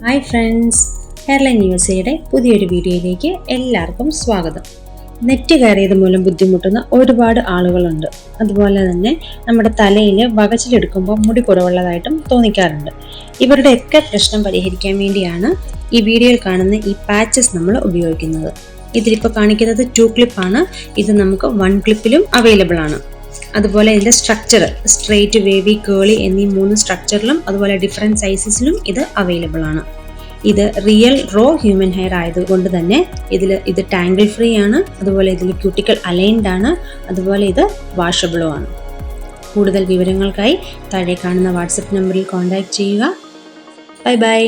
Hi friends, hairline ന്യൂസയുടെ പുതിയൊരു വീഡിയോയിലേക്ക് എല്ലാവർക്കും സ്വാഗതം. നെറ്റ് കയറിയത് മൂലം ബുദ്ധിമുട്ടുന്ന ഒരുപാട് ആളുകളുണ്ട്. അതുപോലെ തന്നെ നമ്മുടെ തലയിൽ വകച്ചിലെടുക്കുമ്പോൾ മുടി കുറവുള്ളതായിട്ടും തോന്നിക്കാറുണ്ട്. ഇവരുടെയൊക്കെ പ്രശ്നം പരിഹരിക്കാൻ വേണ്ടിയാണ് ഈ വീഡിയോയിൽ കാണുന്ന ഈ പാച്ചസ് നമ്മൾ ഉപയോഗിക്കുന്നത്. ഇതിലിപ്പോൾ കാണിക്കുന്നത് 2 ക്ലിപ്പാണ്. ഇത് നമുക്ക് 1 ക്ലിപ്പിലും അവൈലബിൾ ആണ്. അതുപോലെ ഇതിൻ്റെ സ്ട്രക്ചർ സ്ട്രെയിറ്റ്, വേവി, കേളി എന്നീ 3 സ്ട്രക്ചറിലും അതുപോലെ ഡിഫറെൻറ്റ് സൈസസിലും ഇത് അവൈലബിൾ ആണ്. ഇത് റിയൽ റോ ഹ്യൂമൻ ഹെയർ ആയതുകൊണ്ട് തന്നെ ഇത് ടാങ്കിൾ ഫ്രീ ആണ്. അതുപോലെ ഇതിൽ ക്യൂട്ടിക്കൽ അലൈൻഡ് ആണ്. അതുപോലെ ഇത് വാഷബിളും ആണ്. കൂടുതൽ വിവരങ്ങൾക്കായി താഴെ കാണുന്ന വാട്സപ്പ് നമ്പറിൽ കോൺടാക്റ്റ് ചെയ്യുക. Bye bye.